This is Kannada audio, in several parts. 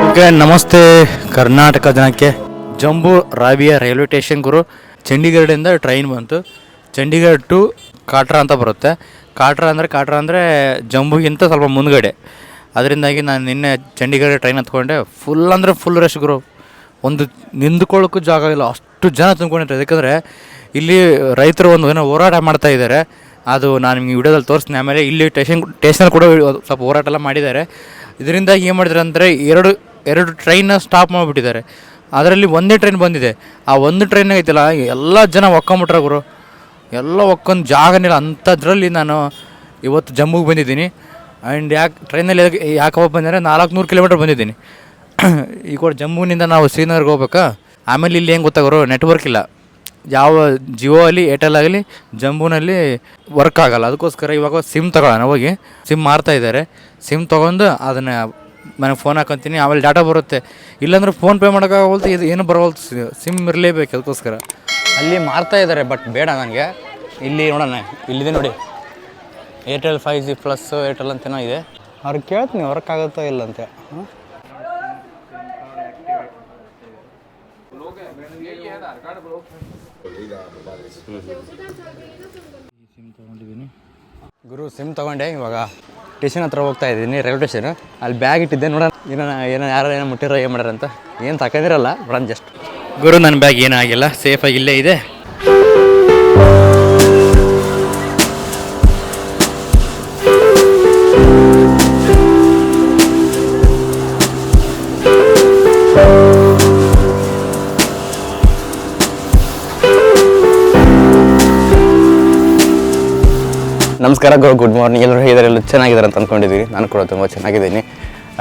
ಓಕೆ, ನಮಸ್ತೆ ಕರ್ನಾಟಕ ಜನಕ್ಕೆ. ಜಂಬೂ ರಾಬಿಯಾ ರೈಲ್ವೆ ಸ್ಟೇಷನ್ ಗುರು. ಚಂಡೀಗಢದಿಂದ ಟ್ರೈನ್ ಬಂತು. ಚಂಡೀಗಢ ಟು ಕಾಟ್ರಾ ಅಂತ ಬರುತ್ತೆ. ಕಾಟ್ರಾ ಅಂದರೆ ಜಂಬೂಗಿಂತ ಸ್ವಲ್ಪ ಮುಂದ್ಗಡೆ. ಅದರಿಂದಾಗಿ ನಾನು ನಿನ್ನೆ ಚಂಡೀಗಢ ಟ್ರೈನ್ ಹತ್ಕೊಂಡೆ. ಫುಲ್ ರಶ್ ಗುರು. ಒಂದು ನಿಂತ್ಕೊಳ್ಳೋಕ್ಕೂ ಜಾಗ ಇಲ್ಲ, ಅಷ್ಟು ಜನ ತುಂಬ್ಕೊಂಡಿರ್ತಾರೆ. ಯಾಕಂದರೆ ಇಲ್ಲಿ ರೈತರು ಒಂದು ಏನೋ ಹೋರಾಟ ಮಾಡ್ತಾ ಇದ್ದಾರೆ. ಅದು ನಾನು ನಿಮಗೆ ವಿಡಿಯೋದಲ್ಲಿ ತೋರಿಸ್ತೀನಿ. ಆಮೇಲೆ ಇಲ್ಲಿ ಸ್ಟೇಷನ್ ಕೂಡ ಸ್ವಲ್ಪ ಹೋರಾಟ ಎಲ್ಲ ಮಾಡಿದ್ದಾರೆ. ಇದರಿಂದ ಏನು ಮಾಡಿದ್ದಾರೆ ಅಂದರೆ ಎರಡು ಟ್ರೈನ್ನ ಸ್ಟಾಪ್ ಮಾಡಿಬಿಟ್ಟಿದ್ದಾರೆ. ಅದರಲ್ಲಿ ಒಂದೇ ಟ್ರೈನ್ ಬಂದಿದೆ. ಆ ಒಂದು ಟ್ರೈನ್ ಐತಿಲ್ಲ, ಎಲ್ಲ ಜನ ಒಕ್ಕೊಂಬಿಟ್ರೆ ಗುರು. ಎಲ್ಲ ಒಕ್ಕೊಂದು ಜಾಗನಿಲ್ಲ. ಅಂಥದ್ರಲ್ಲಿ ನಾನು ಇವತ್ತು ಜಮ್ಮುಗೆ ಬಂದಿದ್ದೀನಿ. ಆ್ಯಂಡ್ ಟ್ರೈನಲ್ಲಿ ಯಾಕಪ್ಪ ಬಂದರೆ 400 ಕಿಲೋಮೀಟ್ರ್ ಬಂದಿದ್ದೀನಿ. ಈಗ ಜಮ್ಮುವಿನಿಂದ ನಾವು ಶ್ರೀನಗರ್ಗೆ ಹೋಗ್ಬೇಕಾ. ಆಮೇಲೆ ಇಲ್ಲಿ ಹೆಂಗೆ ಗೊತ್ತಾಗೋರು, ನೆಟ್ವರ್ಕ್ ಇಲ್ಲ. ಯಾವ ಜಿಯೋ ಅಲ್ಲಿ ಏರ್ಟೆಲ್ ಆಗಲಿ ಜಮ್ಮುನಲ್ಲಿ ವರ್ಕ್ ಆಗೋಲ್ಲ. ಅದಕ್ಕೋಸ್ಕರ ಇವಾಗ ಸಿಮ್ ತಗೊಳ್ಳೋಣ ಹೋಗಿ ಸಿಮ್ ಮಾರ್ತಾಯಿದ್ದಾರೆ. ಸಿಮ್ ತೊಗೊಂಡು ಅದನ್ನು ನನಗೆ ಫೋನ್ ಹಾಕೊತೀನಿ. ಆಮೇಲೆ ಡಾಟಾ ಬರುತ್ತೆ. ಇಲ್ಲಾಂದ್ರೆ ಫೋನ್ಪೇ ಮಾಡೋಕ್ಕಾಗಲ್ತು, ಇದು ಏನು ಬರೋಲ್ತು. ಸಿಮ್ ಇರಲೇಬೇಕು. ಅದಕ್ಕೋಸ್ಕರ ಅಲ್ಲಿ ಮಾರ್ತಾಯಿದ್ದಾರೆ. ಬಟ್ ಬೇಡ ನನಗೆ. ಇಲ್ಲಿ ನೋಡೋಣ, ಇಲ್ಲಿದೆ ನೋಡಿ, ಏರ್ಟೆಲ್ 5G ಪ್ಲಸ್ ಏರ್ಟೆಲ್ ಅಂತೇನೋ ಇದೆ. ಅವ್ರಿಗೆ ಕೇಳ್ತೀನಿ ವರ್ಕ್ ಆಗುತ್ತೋ ಇಲ್ಲ ಅಂತ. ಸಿಮ್ ತೊಗೊಂಡಿದ್ದೀನಿ ಗುರು. ಸಿಮ್ ತೊಗೊಂಡೆ. ಇವಾಗ ಸ್ಟೇಷನ್ ಹತ್ರ ಹೋಗ್ತಾ ಇದ್ದೀನಿ, ರೈಲ್ವೆ ಸ್ಟೇಷನ್. ಅಲ್ಲಿ ಬ್ಯಾಗ್ ಇಟ್ಟಿದ್ದೆ. ನೋಡೋಣ ಏನೋ ಯಾರೋ ಮುಟ್ಟಿರೋ ಏನು ಮಾಡ್ಯಾರ ಅಂತ. ಏನು ತಗೊಂಡಿರಲ್ಲ ನೋಡೋಣ ಜಸ್ಟ್. ಗುರು, ನನ್ನ ಬ್ಯಾಗ್ ಏನೂ ಆಗಿಲ್ಲ, ಸೇಫಾಗಿ ಇಲ್ಲೇ ಇದೆ. ನಮಸ್ಕಾರ ಗುರು, ಗುಡ್ ಮಾರ್ನಿಂಗ್. ಎಲ್ಲರೂ ಹೇಗಿದ್ದಾರೆ? ಎಲ್ಲ ಚೆನ್ನಾಗಿದ್ದಾರೆ ಅಂತ ಅಂದ್ಕೊಂಡಿದ್ದೀನಿ. ನಾನು ಕೂಡ ತುಂಬ ಚೆನ್ನಾಗಿದ್ದೀನಿ.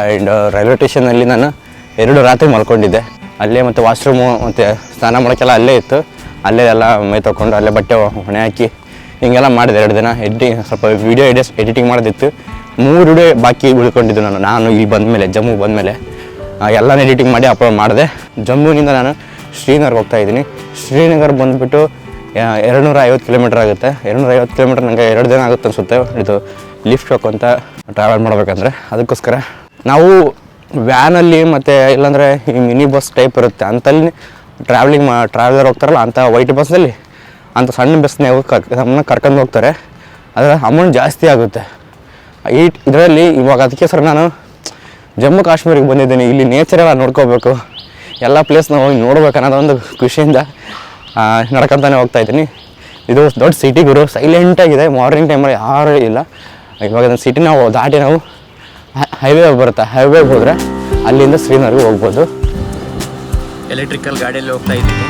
ಆ್ಯಂಡ್ ರೈಲ್ವೆ ಸ್ಟೇಷನಲ್ಲಿ ನಾನು 2 ರಾತ್ರಿ ಮಲ್ಕೊಂಡಿದ್ದೆ. ಅಲ್ಲೇ ಮತ್ತು ವಾಶ್ರೂಮು ಮತ್ತು ಸ್ನಾನ ಮಾಡೋಕ್ಕೆಲ್ಲ ಅಲ್ಲೇ ಇತ್ತು. ಅಲ್ಲೇ ಎಲ್ಲ ಮೈ ತೊಗೊಂಡು ಅಲ್ಲೇ ಬಟ್ಟೆ ಹೊಣೆ ಹಾಕಿ ಹಿಂಗೆಲ್ಲ ಮಾಡಿದೆ 2 ದಿನ. ಸ್ವಲ್ಪ ವೀಡಿಯೋ ಎಡಿಟಿಂಗ್ ಮಾಡೋದಿತ್ತು. 3 ವಿಡಿಯೋ ಬಾಕಿ ಉಳ್ಕೊಂಡಿದ್ದು ನಾನು ಇಲ್ಲಿ ಬಂದಮೇಲೆ, ಜಮ್ಮುಗೆ ಬಂದಮೇಲೆ ಎಲ್ಲನೂ ಎಡಿಟಿಂಗ್ ಮಾಡಿ ಅಪ್ಲೋಡ್ ಮಾಡಿದೆ. ಜಮ್ಮುವಿನಿಂದ ನಾನು ಶ್ರೀನಗರ್ಗೆ ಹೋಗ್ತಾಯಿದ್ದೀನಿ. ಶ್ರೀನಗರ್ ಬಂದುಬಿಟ್ಟು 250 ಕಿಲೋಮೀಟ್ರ್ ಆಗುತ್ತೆ. 250 ಕಿಲೋಮೀಟ್ರ್ ನನಗೆ 2 ದಿನ ಆಗುತ್ತೆ ಅನಿಸುತ್ತೆ. ಇದು ಲಿಫ್ಟ್ ಹೋಗ್ಕೊಂತ ಟ್ರಾವೆಲ್ ಮಾಡಬೇಕಂದ್ರೆ. ಅದಕ್ಕೋಸ್ಕರ ನಾವು ವ್ಯಾನಲ್ಲಿ ಮತ್ತು ಇಲ್ಲಾಂದರೆ ಈ ಮಿನಿ ಬಸ್ ಟೈಪ್ ಇರುತ್ತೆ ಅಂಥಲ್ಲಿ ಟ್ರಾವೆಲರ್ ಹೋಗ್ತಾರಲ್ಲ, ಅಂಥ ವೈಟ್ ಬಸ್ಸಲ್ಲಿ, ಅಂಥ ಸಣ್ಣ ಬಸ್ನೇ ನಮ್ಮನ್ನ ಕರ್ಕೊಂಡು ಹೋಗ್ತಾರೆ. ಅದರ ಅಮೌಂಟ್ ಜಾಸ್ತಿ ಆಗುತ್ತೆ. ಇದರಲ್ಲಿ ಇವಾಗ ಅದಕ್ಕೋಸ್ಕರ ನಾನು ಜಮ್ಮು ಕಾಶ್ಮೀರಿಗೆ ಬಂದಿದ್ದೀನಿ. ಇಲ್ಲಿ ನೇಚರೆಲ್ಲ ನೋಡ್ಕೋಬೇಕು, ಎಲ್ಲ ಪ್ಲೇಸ್ನ ಹೋಗಿ ನೋಡ್ಬೇಕು ಅನ್ನೋದೊಂದು ಖುಷಿಯಿಂದ ನಡ್ಕೊತಾನೆ ಹೋಗ್ತಾಯಿದ್ದೀನಿ. ಇದು ದೊಡ್ಡ ಸಿಟಿ ಗುರು, ಸೈಲೆಂಟಾಗಿದೆ. ಮಾರ್ನಿಂಗ್ ಟೈಮಲ್ಲಿ ಯಾರೂ ಇಲ್ಲ. ಇವಾಗ ಅದನ್ನು ಸಿಟಿ ನಾವು ದಾಟಿ ನಾವು ಹೈವೇ ಬರುತ್ತೆ. ಹೈವೇಗೆ ಹೋದರೆ ಅಲ್ಲಿಂದ ಶ್ರೀನಗರ್ಗೆ ಹೋಗ್ಬೋದು. ಎಲೆಕ್ಟ್ರಿಕಲ್ ಗಾಡಿಯಲ್ಲಿ ಹೋಗ್ತಾ ಇದ್ದೀನಿ.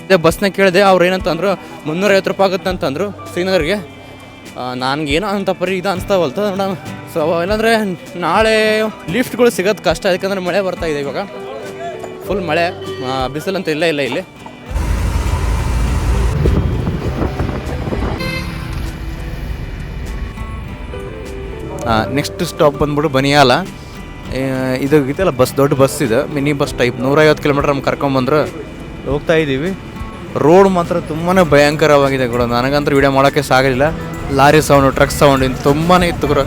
ಇದೇ ಬಸ್ನ ಕೇಳಿದೆ. ಅವ್ರು ಏನಂತಂದ್ರು 350 ರೂಪಾಯಿ ಆಗುತ್ತೆ ಅಂತಂದರು ಶ್ರೀನಗರ್ಗೆ. ನನಗೇನೋ ಅಂತ ಪರಿ ಇದು ಅನಿಸ್ತಾವಲ್ತು ನೋಡೋಣ. ಸೊ ಇಲ್ಲಾಂದರೆ ನಾಳೆ ಲಿಫ್ಟ್ಗಳು ಸಿಗೋದು ಕಷ್ಟ. ಯಾಕಂದರೆ ಮಳೆ ಬರ್ತಾಯಿದೆ. ಇವಾಗ ಫುಲ್ ಮಳೆ, ಬಿಸಿಲಂತ ಇಲ್ಲ ಇಲ್ಲಿ. ನೆಕ್ಸ್ಟ್ ಸ್ಟಾಪ್ ಬಂದ್ಬಿಟ್ಟು ಬನಿಯಾಲ. ಇದು ಇದೆಲ್ಲ ಬಸ್, ದೊಡ್ಡ ಬಸ್ ಇದೆ, ಮಿನಿ ಬಸ್ ಟೈಪ್. 150 ಕಿಲೋಮೀಟ್ರ್ ನಮ್ಗೆ ಕರ್ಕೊಂಬಂದ್ರೆ ಹೋಗ್ತಾಯಿದ್ದೀವಿ. ರೋಡ್ ಮಾತ್ರ ತುಂಬಾ ಭಯಂಕರವಾಗಿದೆ ಕೂಡ. ನನಗಂತೂ ವೀಡಿಯೋ ಮಾಡೋಕ್ಕೆ ಸಾಗಲಿಲ್ಲ. ಲಾರಿ ಸೌಂಡು, ಟ್ರಕ್ ಸೌಂಡ್ ಇದು ತುಂಬಾ ಇತ್ತು ಕೂಡ.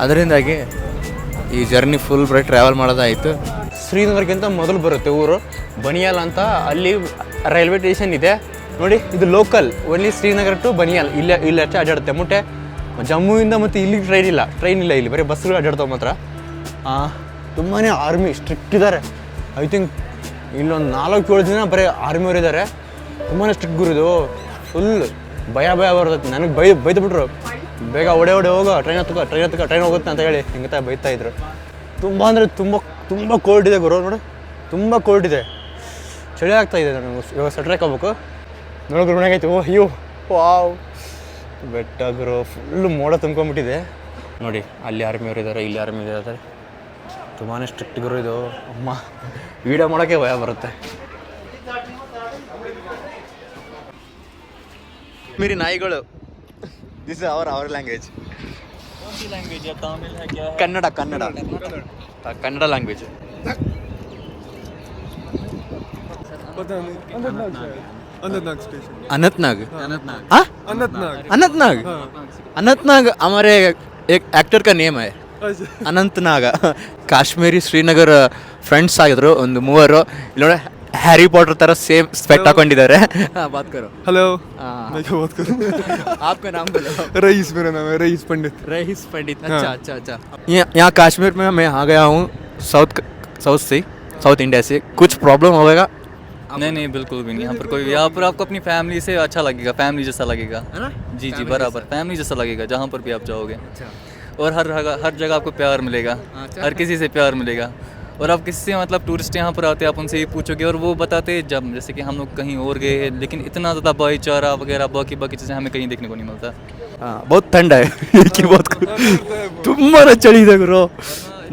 ಅದರಿಂದಾಗಿ ಈ ಜರ್ನಿ ಫುಲ್ ಬ್ರೈಟ್ ಟ್ರಾವೆಲ್ ಮಾಡೋದಾಯಿತು. ಶ್ರೀನಗರ್ಗಿಂತ ಮೊದಲು ಬರುತ್ತೆ ಊರು ಬನಿಯಾಲ್ ಅಂತ. ಅಲ್ಲಿ ರೈಲ್ವೆ ಸ್ಟೇಷನ್ ಇದೆ ನೋಡಿ. ಇದು ಲೋಕಲ್, ಓನ್ಲಿ ಶ್ರೀನಗರ್ ಟು ಬನಿಯಾಲ್. ಇಲ್ಲಷ್ಟೇ ಅಡ್ಡಾಡುತ್ತೆ. ಮುಟ್ಟೆ ಜಮ್ಮುವಿಂದ ಮತ್ತು ಇಲ್ಲಿಗೆ ಟ್ರೈನ್ ಇಲ್ಲ ಇಲ್ಲಿ, ಬರೀ ಬಸ್ಗಳು ಅಡ್ಡಾಡ್ತಾವೆ ಮಾತ್ರ. ತುಂಬಾ ಆರ್ಮಿ ಸ್ಟ್ರಿಕ್ಟ್ ಇದ್ದಾರೆ. ಐ ಥಿಂಕ್ ಇಲ್ಲೊಂದು 4-7 ಜನ ಬರೀ ಆರ್ಮಿಯವರು ಇದ್ದಾರೆ. ತುಂಬಾ ಸ್ಟ್ರಿಕ್ಟ್ ಗುರಿದು. ಫುಲ್ ಭಯ ಬರ್ತೈತೆ. ನನಗೆ ಬೈದ್ಬಿಟ್ರು, ಬೇಗ ಓಡೆ ಹೋಗೋ, ಟ್ರೈನ್ ಹೋಗುತ್ತೆ ಅಂತ ಹೇಳಿ ಹಿಂಗೆ ಬೈತಾಯಿದ್ರು. ತುಂಬ ಅಂದರೆ ತುಂಬ ಕೋಲ್ಡ್ ಇದೆ ಗುರು. ನೋಡಿ, ತುಂಬ ಕೋಲ್ಡ್ ಇದೆ. ಚಳಿ ಆಗ್ತಾಯಿದೆ. ನನಗೆ ಇವಾಗ ಸ್ವೆಟ್ರ್ ಹಾಕೋಬೇಕು. ನೋಡೋಕೆ ಗುರುಣಾಗೈತೆ. ಅಯ್ಯೋ ವಾವ್, ಬೆಟ್ಟ ಗುರು. ಫುಲ್ಲು ಮೋಡ ತುಂಬ್ಕೊಂಬಿಟ್ಟಿದೆ ನೋಡಿ. ಅಲ್ಲಿ ಆರ್ಮಿಯವರು ಇದ್ದಾರೆ, ಇಲ್ಲಿ ಆರ್ಮಿ ಇದ್ದಾರೆ. ತುಂಬಾ ಸ್ಟ್ರಿಕ್ಟ್ ಗುರು ಇದು. ಅಮ್ಮ, ವೀಡಿಯೋ ಮಾಡೋಕ್ಕೆ ಭಯ ಬರುತ್ತೆ. ಮೇರಿ ನಾಯಿಗಳು. This is our language. Kannada language. Anantnag station. Anantnag Anantnag हाँ अनंतनाग। अनंतनाग अनंतनाग हमारे एक एक्टर का ನೇಮ್ है ಅನಂತನಾಗ ಕಾಶ್ಮೀರಿ ಶ್ರೀನಗರ್ ಫ್ರೆಂಡ್ಸ್ ಆಗಿದ್ರು ಒಂದು ಮೂವರು ಇಲ್ಲಿ ನೋಡಿ ಹ್ಯಾರಿ ಪಾಟರ್ ಥರ ಸೇಮ್ ಸ್ಪೆಕ್ಟ್ ಹಾಕೊಂಡಿದ್ದಾರೆ ಬಾತ್ ಕರೋ हेलो, हाँ। मैं क्या बात करूँ? आपका नाम बोलो रईस मेरा नाम है, रईस पंडित। रईस पंडित अच्छा अच्छा अच्छा यहाँ कश्मीर में मैं आ गया हूँ साउथ इंडिया से कुछ प्रॉब्लम होगा नहीं बिल्कुल भी नहीं। यहाँ पर आपको अपनी फैमिली से अच्छा लगेगा, फैमिली जैसा लगेगा। है ना जी जी बराबर फैमिली जैसा लगेगा जहाँ पर भी आप जाओगे। और हर जगह आपको प्यार मिलेगा, हर किसी से प्यार मिलेगा। और आप किसी से मतलब टूरिस्ट यहाँ पर आते हैं आप उनसे ही पूछोगे और वो बताते हैं जब जैसे कि हम लोग कहीं और गए हैं, लेकिन इतना ज़्यादा भाईचारा वगैरह बाकी चीज़ें हमें कहीं देखने को नहीं मिलता। बहुत ठंड है की बात ತುಂಬಾ ಚಳಿ ಇದೆ ಗುರು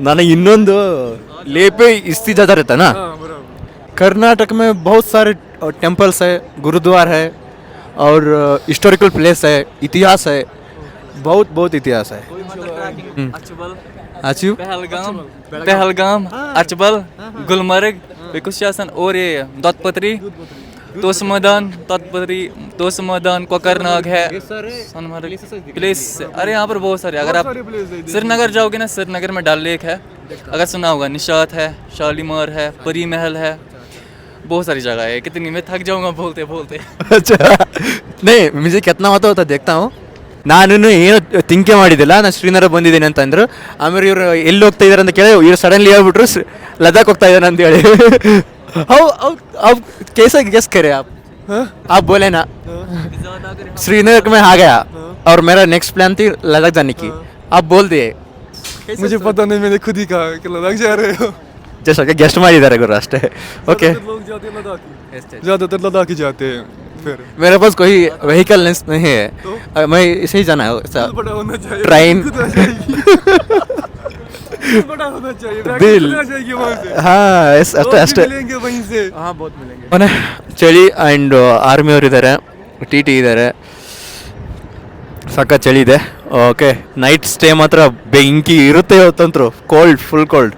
ನನಗೆ ಇನ್ನೊಂದು लेपे इस्ती ज़्यादा रहता है ना हाँ बराबर। कर्नाटक में बहुत सारे टेम्पल्स है गुरुद्वार है और हिस्टोरिकल प्लेस है इतिहास है बहुत इतिहास है अचीव पहलगाम अचबल गुलमर्ग विकुशासन और ये दत्तपत्री तोसमदान कोकरनाग है सोनमर्ग प्लेस। अरे यहाँ पर बहुत सारे अगर आप श्रीनगर जाओगे ना श्रीनगर में डल लेक है अगर सुना होगा, निशात है, शालीमार है, परी महल है, बहुत सारी जगह है। कितनी मैं थक जाऊंगा बोलते बोलते। अच्छा नहीं मुझे कितना होता देखता हूँ ನಾನು ಏನು ತಿಂಕೆ ಮಾಡಿದ್ದಿಲ್ಲ ನಾನು ಶ್ರೀನಗರ ಬಂದಿದ್ದೀನಿ ಅಂತ ಅಂದರು ಆಮೇಲೆ ಇವರು ಎಲ್ಲಿ ಹೋಗ್ತಾ ಇದ್ದಾರೆ ಅಂತ ಕೇಳಿ ಇವ್ರು ಸಡನ್ಲಿ ಹೇಳ್ಬಿಟ್ರು ಲದಾಖ್ ಹೋಗ್ತಾ ಇದ್ದಾನೆ ಅಂತ ಹೇಳಿ अब कैसे गेस करे आप बोले ना श्रीनगर में आ गया और मेरा नेक्स्ट प्लान थी लद्दाख जाने की आप बोल दिए मुझे पता नहीं, मैंने खुद ही कहा कि लद्दाख जा रहे हो। जस्ट ओके गेस्ट ಮಾಡಿದ್ದಾರೆ ಗುರು ಅಷ್ಟೇ ओके ज़्यादातर लोग जाते हैं लद्दाख ही। ज़्यादातर लद्दाख ही जाते हैं। फिर मेरे पास कोई व्हीकल नहीं है मैं इसे ही जाना है दिल बड़ा होना चाहिए, ट्रेन खुद आ जाएगी। दिल बड़ा होना चाहिए, बैग दिल। खुद आ जाएगी वहाँ से। ಹಾಂ लोग ಅಷ್ಟೇ भी ಅಷ್ಟೇ मिलेंगे वहीं से। ಹಾಂ ಬಹುತ್ ಮಿಲೆಂಗೆ ಮನೆ ಚಳಿ ಆ್ಯಂಡ್ ಆರ್ಮಿ ಅವರು ಇದ್ದಾರೆ ಟಿ ಟಿ ಇದ್ದಾರೆ ಸಕ್ಕ ಚಳಿ ಇದೆ ಓಕೆ ನೈಟ್ ಸ್ಟೇ ಮಾತ್ರ ಬೆಂಕಿ ಇರುತ್ತೆ ಇವತ್ತಂತರು ಕೋಲ್ಡ್ ಫುಲ್ ಕೋಲ್ಡ್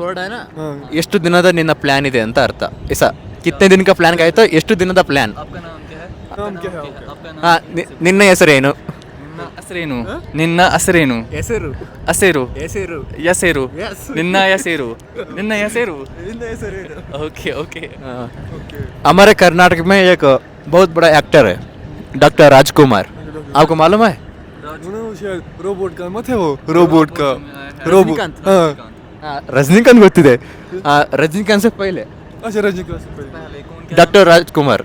ಹೊರಡಾನ हाँ। ಎಷ್ಟು ದಿನದ ನಿನ್ನ ಪ್ಲ್ಯಾನ್ ಇದೆ ಅಂತ ಅರ್ಥ ಇಸ ಕಿತ್ತನೆ ದಿನಕ ಪ್ಲ್ಯಾನ್ ಆಯ್ತು ಎಷ್ಟು ದಿನದ ಪ್ಲ್ಯಾನ್ आपका नाम क्या है? नाम क्या है आपका? आपका नाम ಹಾಂ ನಿನ್ನ ಹೆಸರೇನು ಅಸರೇನು ನಿನ್ನ ಅಸರೇನು ಹೆಸರು ಅಸೇರು ಹೆಸರು ಯಸೇರು Yes. ನಿನ್ನ ಯಸೇರು ನಿನ್ನ ಯಸೇರು इनका ಹೆಸರೇನು? Okay okay okay. हमारे कर्नाटक में एक बहुत बड़ा एक्टर है डॉक्टर राजकुमार आपको मालूम है वो ना वो शायद रोबोट का मत है वो रोबोट का रजनीकांत। हाँ रजनीकांत ಗೊತ್ತಿದೆ रजनीकांत से पहले अच्छा रजनीकांत से पहले। डॉक्टर राजकुमार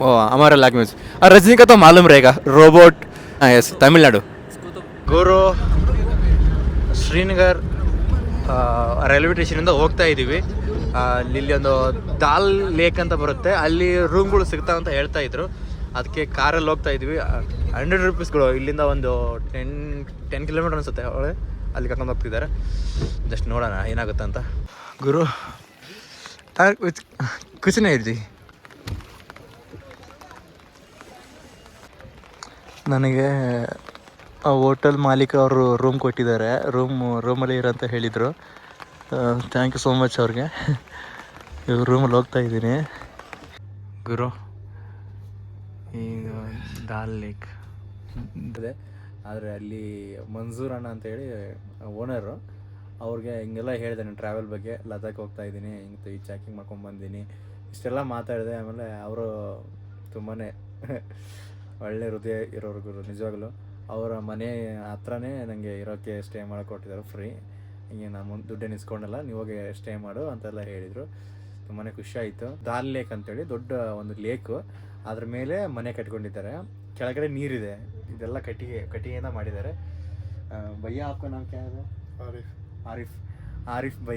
ओ हमारा लैंग्वेज रजनीकांत तो मालूम रहेगा रोबोट हाँ यस तमिलनाडु ಗುರು ಶ್ರೀನಗರ್ ರೈಲ್ವೆ ಸ್ಟೇಷನಿಂದ ಹೋಗ್ತಾ ಇದ್ದೀವಿ ಇಲ್ಲಿ ಒಂದು ದಾಲ್ ಲೇಕ್ ಅಂತ ಬರುತ್ತೆ ಅಲ್ಲಿ ರೂಮ್ಗಳು ಸಿಗ್ತಾವ ಅಂತ ಹೇಳ್ತಾ ಇದ್ರು ಅದಕ್ಕೆ ಕಾರಲ್ಲಿ ಹೋಗ್ತಾ ಇದ್ವಿ 100 ರೂಪೀಸ್ಗಳು ಇಲ್ಲಿಂದ ಒಂದು 10 ಕಿಲೋಮೀಟರ್ ಅನಿಸುತ್ತೆ ಅವಳೆ ಅಲ್ಲಿ ಕರ್ಕೊಂಡು ಹೋಗ್ತಿದ್ದಾರೆ ಜಸ್ಟ್ ನೋಡೋಣ ಏನಾಗುತ್ತೆ ಅಂತ ಗುರು ಕುಚನೇ ಇರ್ಜಿ ನನಗೆ ಆ ಹೋಟೆಲ್ ಮಾಲೀಕ ಅವರು ರೂಮ್ ಕೊಟ್ಟಿದ್ದಾರೆ ರೂಮಲ್ಲಿ ಇರೋಂತ ಹೇಳಿದರು ಥ್ಯಾಂಕ್ ಯು ಸೋ ಮಚ್ ಅವ್ರಿಗೆ ಇವಾಗ ರೂಮಲ್ಲಿ ಹೋಗ್ತಾ ಇದ್ದೀನಿ ಗುರು ಈಗ ದಾಲ್ ಲೇಕ್ ಇದೆ ಆದರೆ ಅಲ್ಲಿ ಮಂಜೂರ್ ಅಣ್ಣ ಅಂತೇಳಿ ಓನರು ಅವ್ರಿಗೆ ಹಿಂಗೆಲ್ಲ ಹೇಳಿದೆ ನಾನು ಟ್ರಾವೆಲ್ ಬಗ್ಗೆ ಲದಾಖ್ ಹೋಗ್ತಾ ಇದ್ದೀನಿ ಹಿಂಗೆ ಈ ಚಾಕಿಂಗ್ ಮಾಡ್ಕೊಂಬಂದಿನಿ ಇಷ್ಟೆಲ್ಲ ಮಾತಾಡಿದೆ ಆಮೇಲೆ ಅವರು ತುಂಬಾ ಒಳ್ಳೆ ಹೃದಯ ಇರೋರು ಗುರು ನಿಜವಾಗ್ಲೂ ಅವರ ಮನೆ ಹತ್ರನೇ ನನಗೆ ಇರೋಕ್ಕೆ ಸ್ಟೇ ಮಾಡಿಕೊಟ್ಟಿದ್ದಾರೆ ಫ್ರೀ ಹಿಂಗೆ ನಾನು ದುಡ್ಡೇನು ಇಸ್ಕೊಂಡಲ್ಲ ನೀವು ಹೋಗಿ ಸ್ಟೇ ಮಾಡು ಅಂತೆಲ್ಲ ಹೇಳಿದರು ತುಂಬಾ ಖುಷಿ ಆಯಿತು ದಾಲ್ ಲೇಕ್ ಅಂತೇಳಿ ದೊಡ್ಡ ಒಂದು ಲೇಕು ಅದ್ರ ಮೇಲೆ ಮನೆ ಕಟ್ಕೊಂಡಿದ್ದಾರೆ ಕೆಳಗಡೆ ನೀರಿದೆ ಇದೆಲ್ಲ ಕಟ್ಟಿಗೆಯಿಂದ ಮಾಡಿದ್ದಾರೆ ಭಯ್ಯ ಆಪ್ಕ ನಾಮ್ ಕ್ಯಾ ಇದೆ ಆರಿಫ್ ಆರಿಫ್ ಭಯ್ಯ